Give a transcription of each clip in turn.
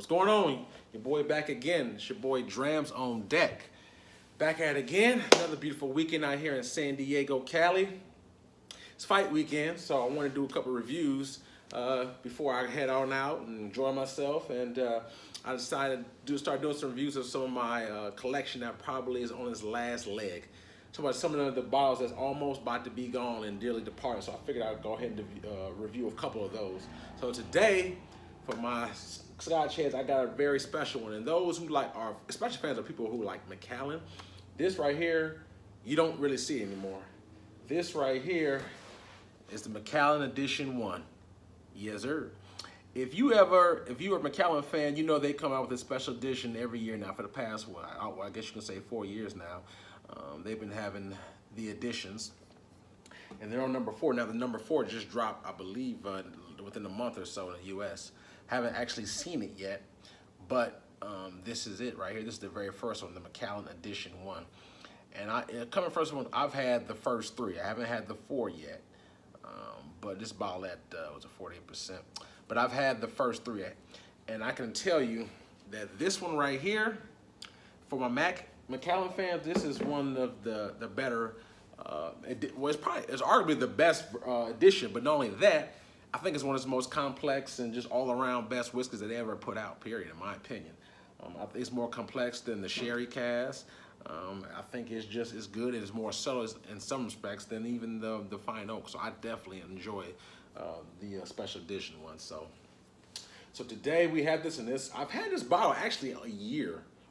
going on? Your boy back again. It's your boy Drams on deck. Back at it again. Another beautiful weekend out here in San Diego, Cali. It's fight weekend, so I want to do a couple reviews before I head on out and enjoy myself. And I decided to start doing some reviews of some of my collection that probably is on its last leg. So about some of the bottles that's almost about to be gone and dearly departed. So I figured I'd go ahead and review a couple of those. So today, for my Scotch heads, I got a very special one. And those who like are, especially fans of people who like Macallan, this right here, you don't really see anymore. This right here is the Macallan Edition 1. Yes, sir. If you're a Macallan fan, you know they come out with a special edition every year now for the past, well, I guess you can say 4 years now. They've been having the editions, and they're on number 4. Now the number 4 just dropped, I believe, within a month or so in the U.S. Haven't actually seen it yet, but this is it right here. This is the very first one, the Macallan Edition 1. And coming first one, I've had the first 3. I haven't had the 4 yet, but this bottle at was a 48%. But I've had the first 3, and I can tell you that this one right here, for my Macallan fans, this is one of the better. It's arguably the best edition. But not only that, I think it's one of the most complex and just all around best whiskeys that they ever put out. Period, in my opinion. I think it's more complex than the sherry cask. I think it's just as good and it's more subtle in some respects than even the fine oak. So I definitely enjoy the special edition one. So today we have this, and this. I've had this bottle actually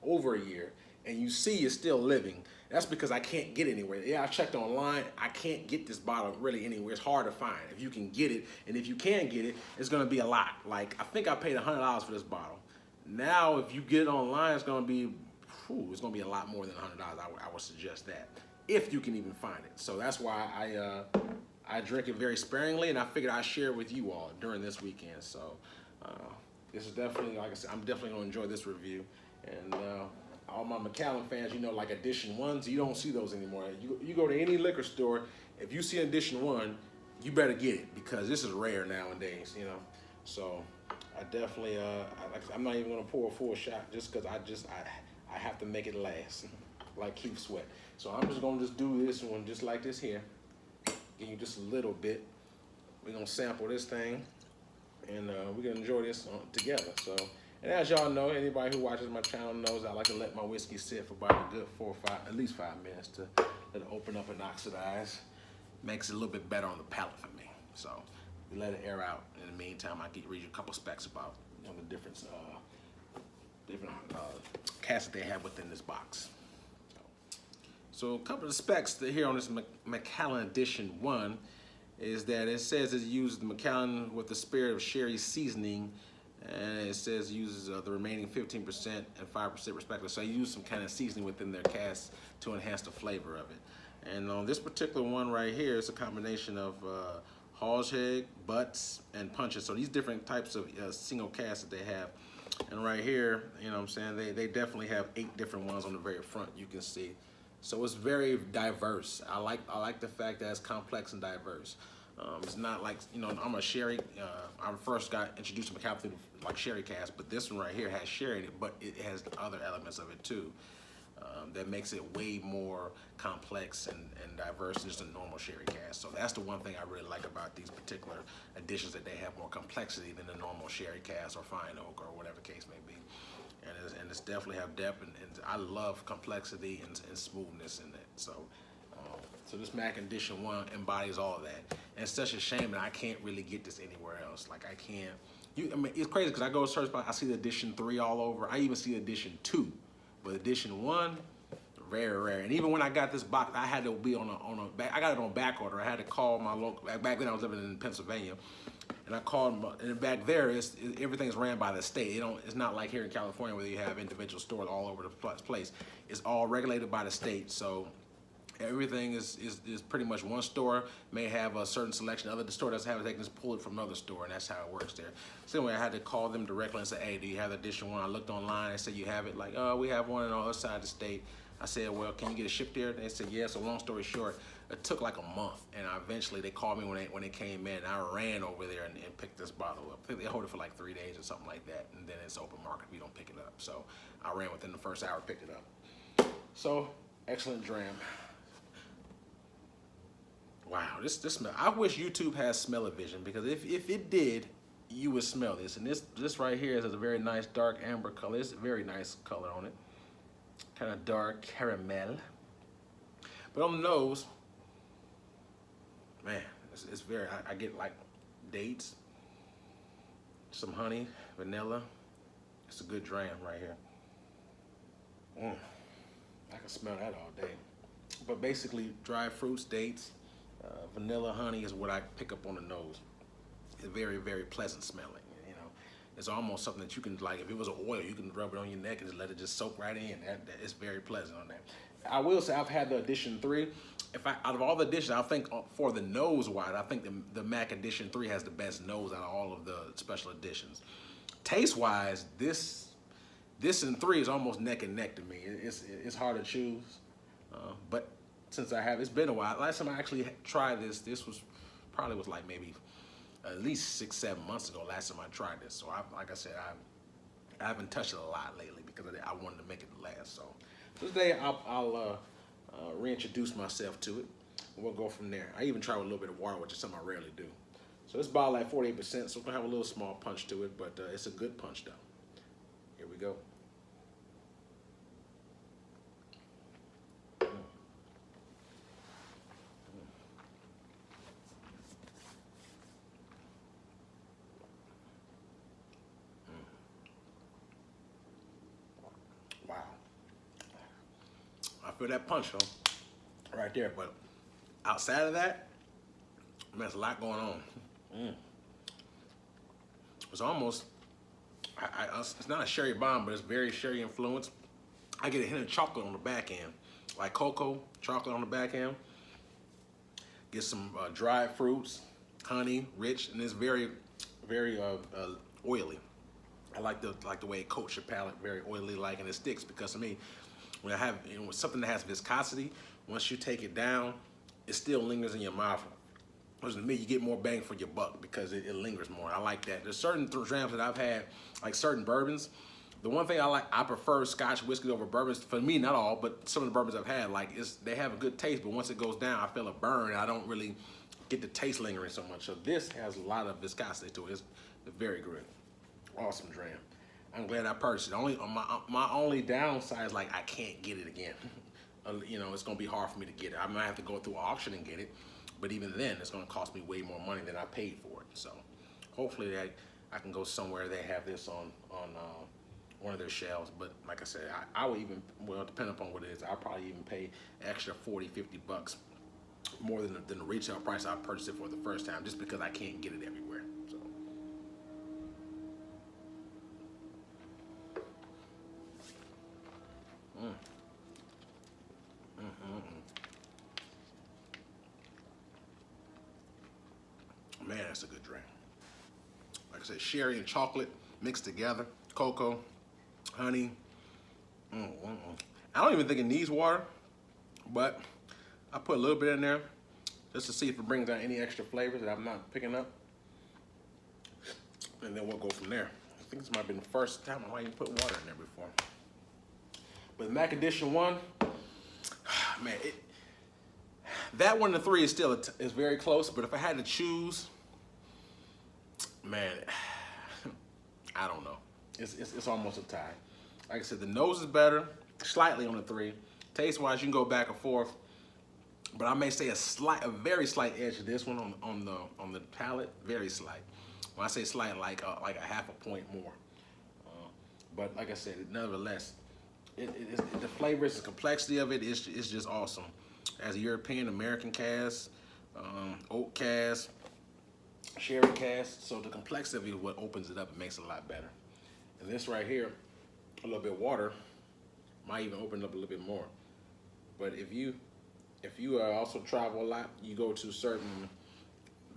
over a year, and you see it's still living. That's because I can't get it anywhere. Yeah, I checked online. I can't get this bottle really anywhere. It's hard to find. If you can get it, and if you can get it, it's gonna be a lot. Like, I think I paid $100 for this bottle. Now, if you get it online, it's gonna be a lot more than $100. I would suggest that, if you can even find it. So that's why I drink it very sparingly, and I figured I'd share it with you all during this weekend. So this is definitely, like I said, I'm definitely gonna enjoy this review. And all my Macallan fans, you know, like edition 1s, you don't see those anymore. You go to any liquor store, if you see an edition 1, you better get it, because this is rare nowadays, you know. So I definitely, I'm not even gonna pour a full shot just because I have to make it last, like Keith Sweat. So I'm just gonna do this one just like this here. Give you just a little bit. We're gonna sample this thing, and we're gonna enjoy this together. So, and as y'all know, anybody who watches my channel knows I like to let my whiskey sit for about a good 4 or 5, at least 5 minutes to let it open up and oxidize. Makes it a little bit better on the palate for me. So we let it air out. In the meantime, I can read you a couple specs about the different casks that they have within this box. So a couple of specs here on this Macallan Edition 1 is that it says it uses the Macallan with the spirit of sherry seasoning, and it says it uses the remaining 15% and 5% respectively. So you use some kind of seasoning within their cask to enhance the flavor of it. And on this particular one right here, it's a combination of hogshead, butts, and punches. So these different types of single casks that they have. And right here, you know what I'm saying, they definitely have 8 different ones on the very front, you can see. So it's very diverse. I like the fact that it's complex and diverse. It's not like, you know, I'm a sherry, I first got introduced to Macallan through like sherry cask, but this one right here has sherry in it, but it has other elements of it too. That makes it way more complex and diverse than just a normal sherry cask. So that's the one thing I really like about these particular editions, that they have more complexity than the normal sherry cask or fine oak or whatever case may be. And it's definitely have depth, and I love complexity and smoothness in it. So so this Mac Edition 1 embodies all of that. And it's such a shame that I can't really get this anywhere else. Like, I can't. I mean, it's crazy because I go search by, I see the Edition 3 all over. I even see Edition 2. But Edition 1, very rare. And even when I got this box, I had to be I got it on back order. I had to call my local, back then I was living in Pennsylvania, and I called them, and back there, everything's ran by the state. It's not like here in California where you have individual stores all over the place. It's all regulated by the state, so everything is pretty much one store may have a certain selection. The store doesn't have it, they can just pull it from another store, and that's how it works there. So anyway, I had to call them directly and say, hey, do you have the Edition 1? I looked online, they said, you have it? Like, oh, we have one on the other side of the state. I said, well, can you get it shipped there? They said, yeah. So long story short, it took like a month, and eventually they called me when they came in. And I ran over there and picked this bottle up. I think they hold it for like 3 days or something like that, and then it's open market if you don't pick it up. So I ran within the first hour, picked it up. So excellent dram. Wow, this smell. I wish YouTube has smell-o-vision, because if it did, you would smell this. And this right here is a very nice dark amber color. It's a very nice color on it. Kind of dark caramel. But on the nose, man, it's very, I get like dates, some honey, vanilla. It's a good dram right here. I can smell that all day. But basically, dried fruits, dates, vanilla, honey is what I pick up on the nose. It's very, very pleasant smelling. You know, it's almost something that you can, like, if it was an oil, you can rub it on your neck and just let it just soak right in. That it's very pleasant on that. I will say I've had the Edition 3. Out of all the editions, I think for the nose wise, I think the Mac Edition 3 has the best nose out of all of the special editions. Taste wise, this and 3 is almost neck and neck to me. It's hard to choose, but since it's been a while. Last time I actually tried this was probably like maybe at least 6-7 months ago. Last time I tried this, so like I said, I haven't touched it a lot lately because I wanted to make it last. So today I'll reintroduce myself to it, and we'll go from there. I even try with a little bit of water, which is something I rarely do. So this bottle at 48%, so it's gonna have a little small punch to it, but it's a good punch though. Here we go. Wow. I feel that punch, though, right there. But outside of that, man, there's a lot going on. It's almost, it's not a sherry bomb, but it's very sherry influenced. I get a hint of chocolate on the back end, like cocoa, chocolate on the back end. Get some dried fruits, honey, rich, and it's very, very oily. I like the way it coats your palate, very oily like, and it sticks, because to me, when I have something that has viscosity, once you take it down, it still lingers in your mouth. Whereas to me, you get more bang for your buck because it lingers more. I like that. There's certain drams that I've had, like certain bourbons. The one thing I prefer Scotch whiskey over bourbons. For me, not all, but some of the bourbons I've had, like they have a good taste, but once it goes down, I feel a burn, and I don't really get the taste lingering so much. So this has a lot of viscosity to it. It's very good. Awesome dram. I'm glad I purchased it. My only downside is, like, I can't get it again. You know, it's gonna be hard for me to get it. I might have to go through an auction and get it, but even then, it's gonna cost me way more money than I paid for it. So hopefully I can go somewhere they have this on one of their shelves. But like I said, I would even, well, depending upon what it is, I'll probably even pay extra 40, 50 bucks more than the retail price I purchased it for the first time, just because I can't get it everywhere. So. Man, that's a good drink. Like I said, sherry and chocolate mixed together, cocoa, honey. I don't even think it needs water, but I put a little bit in there just to see if it brings out any extra flavors that I'm not picking up. And then we'll go from there. I think this might have been the first time I might even put water in there before. But the Mac Edition 1, man, that 1 to 3 is still is very close, but if I had to choose, man, I don't know. It's almost a tie. Like I said, the nose is better, slightly on the 3. Taste-wise, you can go back and forth, but I may say a very slight edge to this one on the palate, very slight. When I say slight, like a half a point more. But like I said, nevertheless, the flavors, the complexity of it is just awesome. As a European, American cast, oak cast, sherry cast, so the complexity of what opens it up and makes it a lot better. And this right here, a little bit of water might even open it up a little bit more. But if you also travel a lot, you go to certain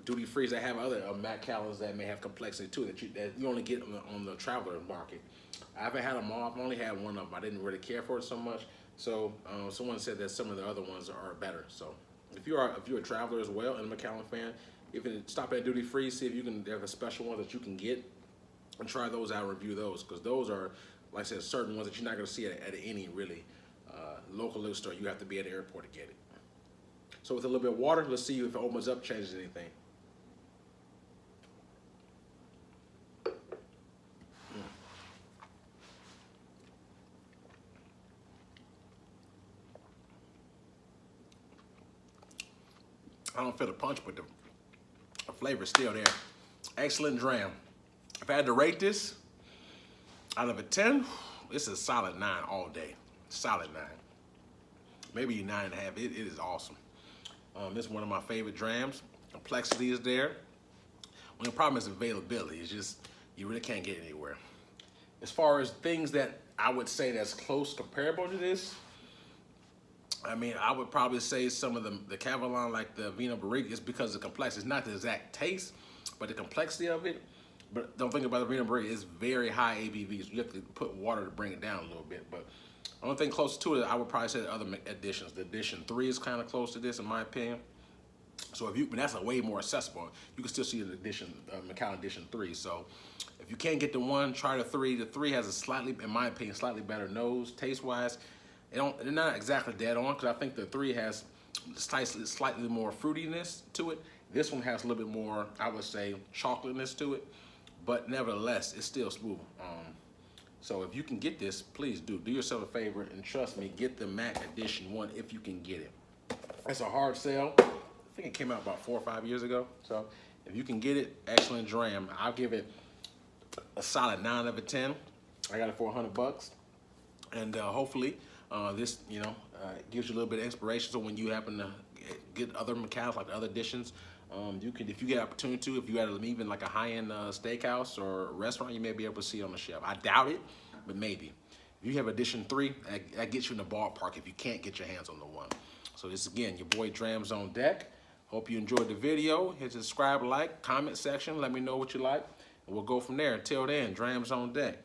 duty frees that have other Macallans that may have complexity too, that you only get on the traveler market. I haven't had them all. I've only had one of them. I didn't really care for it so much. So someone said that some of the other ones are better. So if you're a traveler as well and a Macallan fan, if you stop at duty free, see if you can. They have a special one that you can get, and try those out and review those, because those are, like I said, certain ones that you're not going to see at any really local liquor store. You have to be at the airport to get it. So with a little bit of water, let's see if it opens up, changes anything. I don't feel the punch, but the flavor is still there. Excellent dram. If I had to rate this out of a 10, it's a solid 9 all day. Solid 9. Maybe 9.5. It is awesome. This is one of my favorite drams. Complexity is there. Well, the problem is availability. It's just, you really can't get anywhere. As far as things that I would say that's close comparable to this, I mean, I would probably say some of the Cavallon, like the Vino Barrique, is because of the complexity. It's not the exact taste, but the complexity of it. But don't think about the Vino Barrique, it's very high ABVs. You have to put water to bring it down a little bit. But the only thing close to it, I would probably say the other editions. The edition 3 is kind of close to this, in my opinion. So if you, but that's a way more accessible. You can still see the edition, Macallan Edition 3. So if you can't get the 1, try the 3. The 3 has a slightly, in my opinion, slightly better nose, taste-wise. They're not exactly dead on, because I think the 3 has slightly more fruitiness to it. This one has a little bit more, I would say, chocolateness to it, but nevertheless, it's still smooth. So if you can get this, please do yourself a favor, and trust me, get the Mac Edition 1 if you can get it. It's a hard sell. I think it came out about 4 or 5 years ago. So if you can get it, excellent dram. I'll give it a solid 9 out of 10. I got it for $100, and hopefully, this, gives you a little bit of inspiration. So when you happen to get other Macallans, like the other editions, you could, if you get opportunity to, if you had even like a high-end steakhouse or restaurant, you may be able to see it on the shelf. I doubt it, but maybe. If you have edition 3, that gets you in the ballpark if you can't get your hands on the 1. So this, again, your boy Drams on deck. Hope you enjoyed the video. Hit the subscribe, like, comment section. Let me know what you like, and we'll go from there. Until then, Drams on deck.